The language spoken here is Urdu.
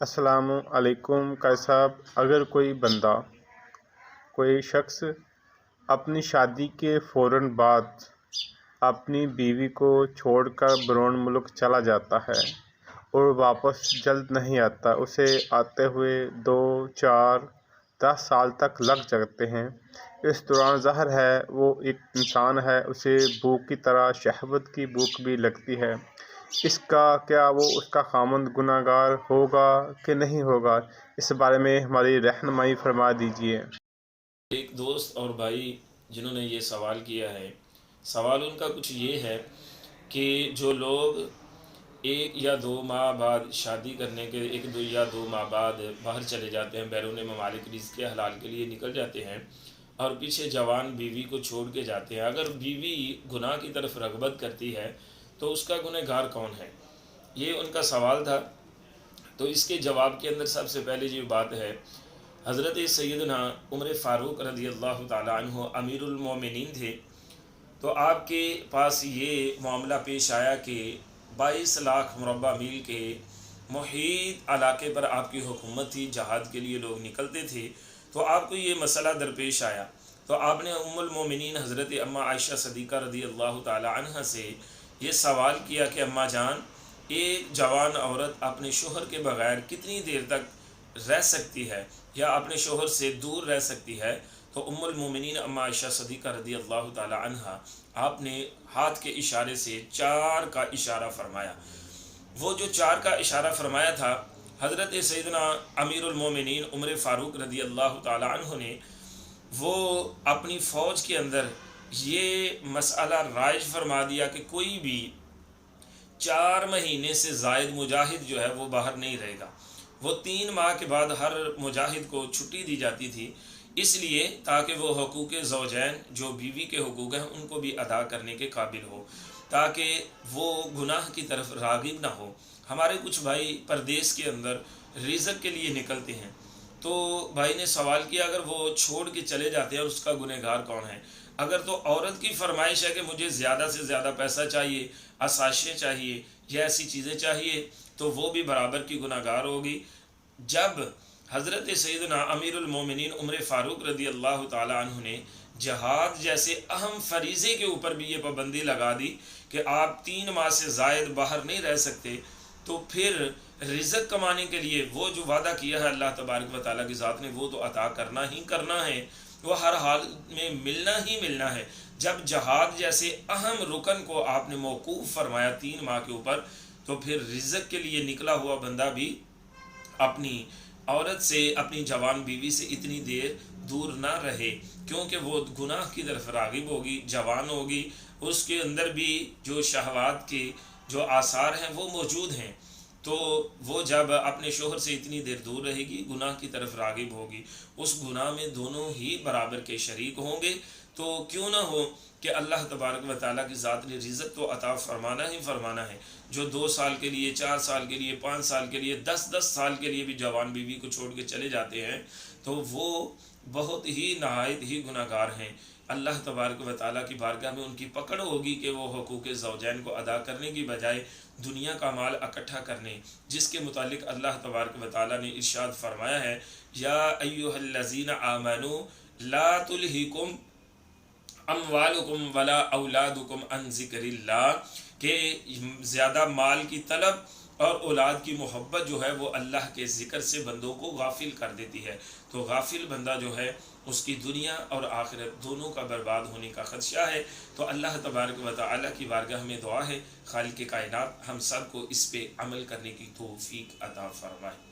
السلام علیکم صاحب، اگر کوئی شخص اپنی شادی کے فوراً بعد اپنی بیوی کو چھوڑ کر بیرون ملک چلا جاتا ہے اور واپس جلد نہیں آتا، اسے آتے ہوئے 2، 4، 10 سال تک لگ جاتے ہیں۔ اس دوران ظاہر ہے وہ ایک انسان ہے، اسے بھوک کی طرح شہوت کی بھوک بھی لگتی ہے۔ کیا وہ اس کا خاوند گناہ گار ہوگا کہ نہیں ہوگا؟ اس بارے میں ہماری رہنمائی فرما دیجیے۔ ایک دوست اور بھائی جنہوں نے یہ سوال کیا ہے، سوال ان کا کچھ یہ ہے کہ جو لوگ 1 یا 2 ماہ بعد شادی کرنے کے 1 یا 2 ماہ بعد باہر چلے جاتے ہیں، بیرون ممالک رزق حلال کے لیے نکل جاتے ہیں اور پیچھے جوان بیوی کو چھوڑ کے جاتے ہیں، اگر بیوی گناہ کی طرف رغبت کرتی ہے تو اس کا گنہ گار کون ہے؟ یہ ان کا سوال تھا۔ تو اس کے جواب کے اندر سب سے پہلے یہ بات ہے، حضرت سیدنا عمر فاروق رضی اللہ تعالیٰ عنہ امیر المومنین تھے، تو آپ کے پاس یہ معاملہ پیش آیا کہ 22 لاکھ مربع میل کے محیط علاقے پر آپ کی حکومت تھی، جہاد کے لیے لوگ نکلتے تھے، تو آپ کو یہ مسئلہ درپیش آیا۔ تو آپ نے ام المومنین حضرت اماں عائشہ صدیقہ رضی اللہ تعالیٰ عنہ سے یہ سوال کیا کہ اماں جان، ایک جوان عورت اپنے شوہر کے بغیر کتنی دیر تک رہ سکتی ہے یا اپنے شوہر سے دور رہ سکتی ہے؟ تو ام المومنین اماں عائشہ صدیقہ رضی اللہ تعالی عنہ آپ نے ہاتھ کے اشارے سے 4 کا اشارہ فرمایا۔ وہ جو 4 کا اشارہ فرمایا تھا، حضرت سیدنا امیر المومنین عمر فاروق رضی اللہ تعالی عنہ نے وہ اپنی فوج کے اندر یہ مسئلہ رائج فرما دیا کہ کوئی بھی 4 مہینے سے زائد مجاہد جو ہے وہ باہر نہیں رہے گا۔ وہ 3 ماہ کے بعد ہر مجاہد کو چھٹی دی جاتی تھی، اس لیے تاکہ وہ حقوق زوجین جو بیوی کے حقوق ہیں ان کو بھی ادا کرنے کے قابل ہو، تاکہ وہ گناہ کی طرف راغب نہ ہو۔ ہمارے کچھ بھائی پردیس کے اندر رزق کے لیے نکلتے ہیں، تو بھائی نے سوال کیا اگر وہ چھوڑ کے چلے جاتے ہیں اس کا گنہ گار کون ہے؟ اگر تو عورت کی فرمائش ہے کہ مجھے زیادہ سے زیادہ پیسہ چاہیے، آسائشیں چاہیے یا ایسی چیزیں چاہیے، تو وہ بھی برابر کی گناہ گار ہوگی۔ جب حضرت سیدنا امیر المومنین عمر فاروق رضی اللہ تعالی عنہ نے جہاد جیسے اہم فریضے کے اوپر بھی یہ پابندی لگا دی کہ آپ 3 ماہ سے زائد باہر نہیں رہ سکتے، تو پھر رزق کمانے کے لیے وہ جو وعدہ کیا ہے اللہ تبارک و تعالیٰ کی ذات نے، وہ تو عطا کرنا ہی کرنا ہے، وہ ہر حال میں ملنا ہی ملنا ہے۔ جب جہاد جیسے اہم رکن کو آپ نے موقوف فرمایا 3 ماہ کے اوپر، تو پھر رزق کے لیے نکلا ہوا بندہ بھی اپنی عورت سے، اپنی جوان بیوی سے اتنی دیر دور نہ رہے، کیونکہ وہ گناہ کی طرف راغب ہوگی، جوان ہوگی، اس کے اندر بھی جو شہوات کے جو آثار ہیں وہ موجود ہیں، تو وہ جب اپنے شوہر سے اتنی دیر دور رہے گی گناہ کی طرف راغب ہوگی، اس گناہ میں دونوں ہی برابر کے شریک ہوں گے۔ تو کیوں نہ ہو کہ اللہ تبارک و تعالیٰ کی ذات نے رزق تو عطا فرمانا ہی فرمانا ہے۔ جو 2 سال کے لیے، 4 سال کے لیے، 5 سال کے لیے، 10 سال کے لیے بھی جوان بیوی کو چھوڑ کے چلے جاتے ہیں، تو وہ بہت ہی نہایت ہی گناہ گار ہیں۔ اللہ تبارک و تعالیٰ کی بارگاہ میں ان کی پکڑ ہوگی کہ وہ حقوق زوجین کو ادا کرنے کی بجائے دنیا کا مال اکٹھا کرنے، جس کے متعلق اللہ تبارک و تعالیٰ نے ارشاد فرمایا ہے، یا ایھا الذین آمنوا لا تلہکم اموالکم ولا اولادکم عن ذکر اللہ، کہ زیادہ مال کی طلب اور اولاد کی محبت جو ہے وہ اللہ کے ذکر سے بندوں کو غافل کر دیتی ہے۔ تو غافل بندہ جو ہے اس کی دنیا اور آخرت دونوں کا برباد ہونے کا خدشہ ہے۔ تو اللہ تبارک و تعالیٰ کی بارگاہ میں دعا ہے، خالق کائنات ہم سب کو اس پہ عمل کرنے کی توفیق عطا فرمائے۔